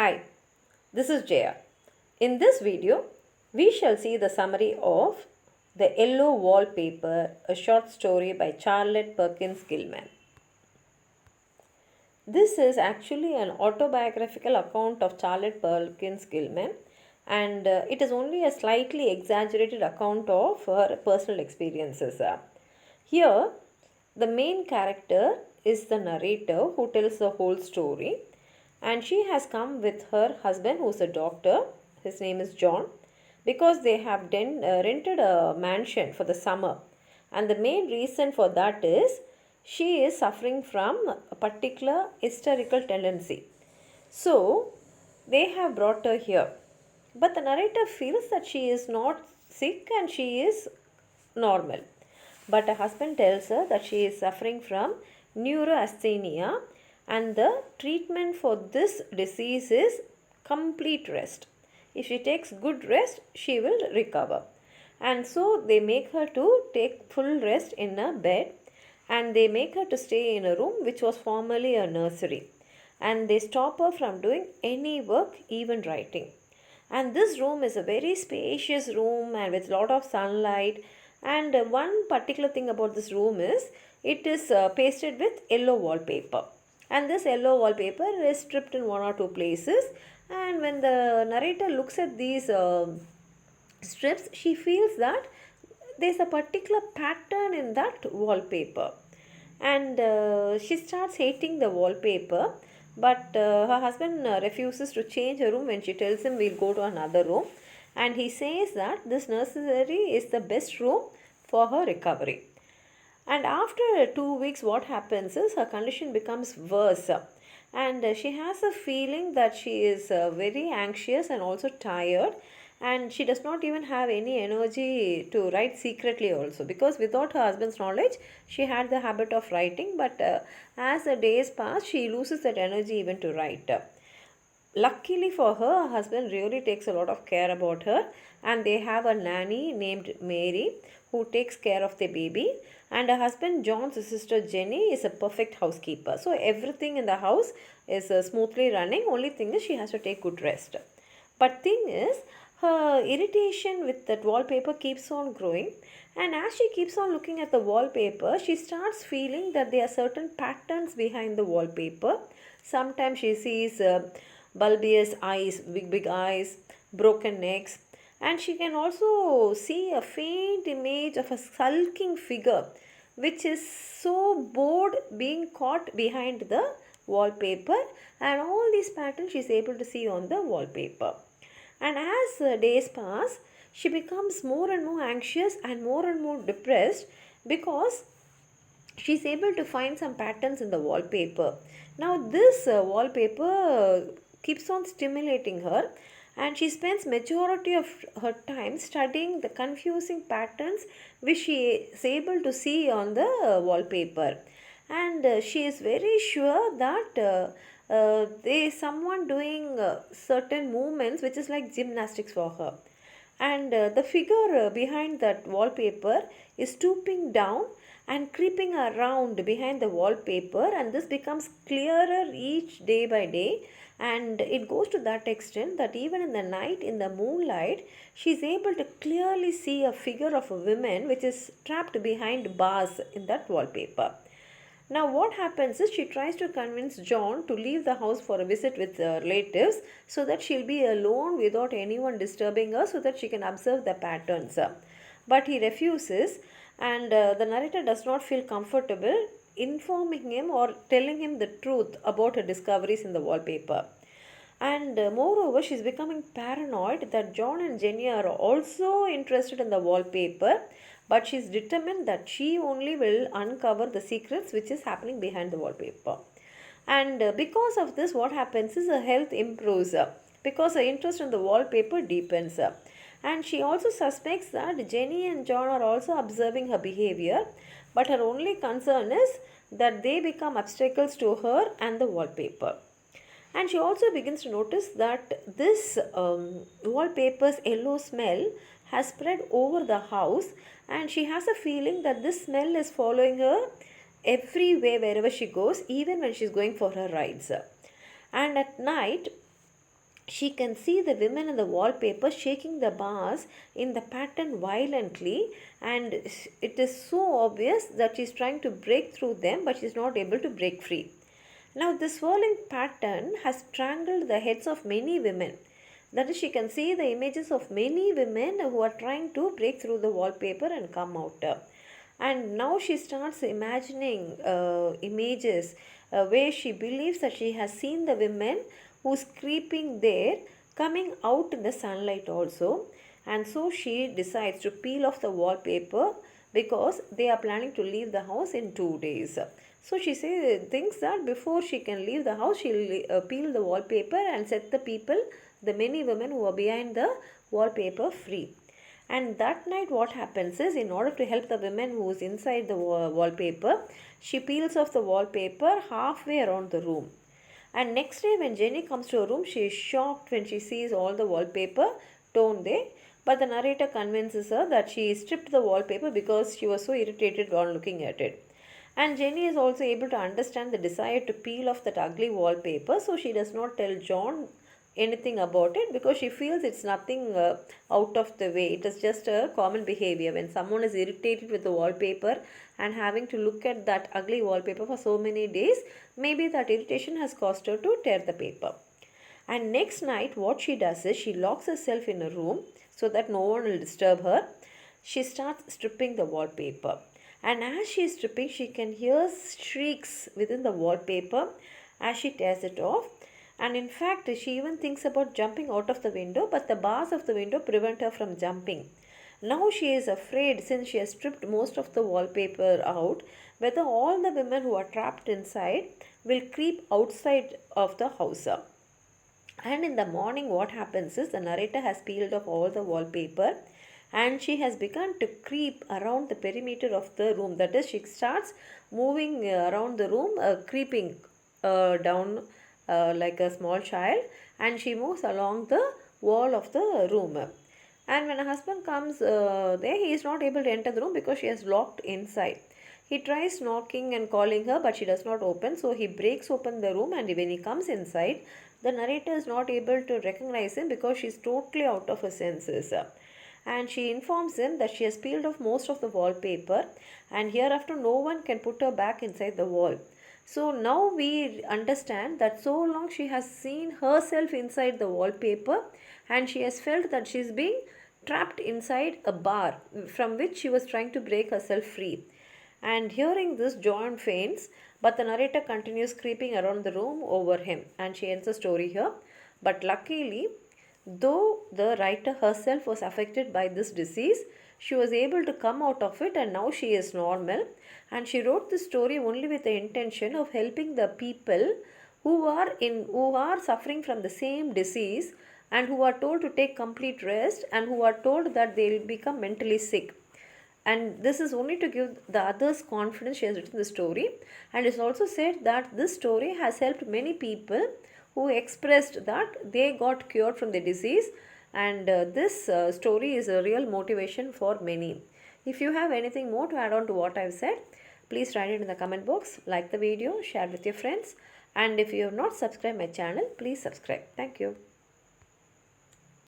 Hi, this is Jaya. In this video, we shall see the summary of The Yellow Wallpaper, a short story by Charlotte Perkins Gilman. This is actually an autobiographical account of Charlotte Perkins Gilman, and it is only a slightly exaggerated account of her personal experiences. Here, the main character is the narrator who tells the whole story, and she has come with her husband who is a doctor. His name is John, because they have rented a mansion for the summer, and the main reason for that is she is suffering from a particular hysterical tendency. So they have brought her here, but the narrator feels that she is not sick and she is normal. But her husband tells her that she is suffering from neurasthenia, and the treatment for this disease is complete rest. If she takes good rest, she will recover. And so they make her to take full rest in a bed, and they make her to stay in a room which was formerly a nursery. And they stop her from doing any work, even writing. And this room is a very spacious room and with lot of sunlight. And one particular thing about this room is it is pasted with yellow wallpaper. And this yellow wallpaper is stripped in one or two places. And when the narrator looks at these strips, she feels that there's a particular pattern in that wallpaper. And she starts hating the wallpaper, but her husband refuses to change her room when she tells him we'll go to another room. And he says that this nursery is the best room for her recovery. And after 2 weeks, what happens is her condition becomes worse. And she has a feeling that she is very anxious and also tired, and she does not even have any energy to write secretly also, because without her husband's knowledge she had the habit of writing, but as the days pass she loses that energy even to write. Luckily for her husband really takes a lot of care about her, and they have a nanny named Mary who takes care of the baby, and her husband John's sister Jenny is a perfect housekeeper. So everything in the house is smoothly running. Only thing is she has to take good rest. But thing is, her irritation with that wallpaper keeps on growing, and as she keeps on looking at the wallpaper, she starts feeling that there are certain patterns behind the wallpaper. Sometimes she sees bulbous eyes, big eyes, broken necks, and she can also see a faint image of a sulking figure which is so bored being caught behind the wallpaper, and all these patterns she is able to see on the wallpaper. And as days pass, she becomes more and more anxious and more depressed, because she is able to find some patterns in the wallpaper. Now this wallpaper keeps on stimulating her, and she spends majority of her time studying the confusing patterns which she is able to see on the wallpaper. And she is very sure that there is someone doing certain movements which is like gymnastics for her. And the figure behind that wallpaper is stooping down and creeping around behind the wallpaper, and this becomes clearer each day by day. And it goes to that extent that even in the night, in the moonlight, she is able to clearly see a figure of a woman which is trapped behind bars in that wallpaper. Now what happens is she tries to convince John to leave the house for a visit with relatives, so that she'll be alone without anyone disturbing her, so that she can observe the patterns. But he refuses, and the narrator does not feel comfortable informing him or telling him the truth about her discoveries in the wallpaper. And moreover, she is becoming paranoid that John and Jenny are also interested in the wallpaper, but she is determined that she only will uncover the secrets which is happening behind the wallpaper. And because of this, what happens is her health improves, because her interest in the wallpaper deepens. And she also suspects that Jenny and John are also observing her behavior, but her only concern is that they become obstacles to her and the wallpaper. And she also begins to notice that this wallpaper's yellow smell has spread over the house, and she has a feeling that this smell is following her everywhere wherever she goes, even when she's going for her rides. And at night, she can see the women in the wallpaper shaking the bars in the pattern violently, and it is so obvious that she's trying to break through them, but she's not able to break free. Now, this swirling pattern has strangled the heads of many women. That is, she can see the images of many women who are trying to break through the wallpaper and come out. And now she starts imagining images where she believes that she has seen the women who's creeping there coming out in the sunlight also. And so she decides to peel off the wallpaper because they are planning to leave the house in 2 days. So she thinks that before she can leave the house, she'll peel the wallpaper and set the people, the many women who are behind the wallpaper, free. And that night what happens is, in order to help the women who's inside the wallpaper, she peels off the wallpaper halfway around the room. And next day when Jenny comes to her room, she is shocked when she sees all the wallpaper torn there. But the narrator convinces her that she stripped the wallpaper because she was so irritated while looking at it. And Jenny is also able to understand the desire to peel off that ugly wallpaper, so she does not tell John anything about it because she feels it's nothing out of the way. It is just a common behavior. When someone is irritated with the wallpaper and having to look at that ugly wallpaper for so many days, maybe that irritation has caused her to tear the paper. And next night what she does is, she locks herself in a room so that no one will disturb her. She starts stripping the wallpaper. And as she is stripping, she can hear shrieks within the wallpaper as she tears it off. And in fact, she even thinks about jumping out of the window, but the bars of the window prevent her from jumping. Now she is afraid, since she has stripped most of the wallpaper out, whether all the women who are trapped inside will creep outside of the house. And in the morning what happens is, the narrator has peeled off all the wallpaper and she has begun to creep around the perimeter of the room. That is, she starts moving around the room, creeping down like a small child, and she moves along the wall of the room. And when her husband comes there, he is not able to enter the room because she has locked inside. He tries knocking and calling her, but she does not open, so he breaks open the room, and when he comes inside, the narrator is not able to recognize him because she is totally out of her senses. And she informs him that she has peeled off most of the wallpaper and hereafter no one can put her back inside the wall. So now we understand that so long she has seen herself inside the wallpaper and she has felt that she is being trapped inside a bar from which she was trying to break herself free. And hearing this, John faints, but the narrator continues creeping around the room over him, and she ends the story here. But luckily, though the writer herself was affected by this disease, she was able to come out of it and now she is normal. And she wrote this story only with the intention of helping the people who are suffering from the same disease and who are told to take complete rest and who are told that they will become mentally sick. And this is only to give the others confidence. She has written the story, and it's also said that this story has helped many people who expressed that they got cured from the disease, and this story is a real motivation for many. If you have anything more to add on to what I've said, please write it in the comment box, like the video, share with your friends, and if you have not subscribed my channel, please subscribe. Thank you.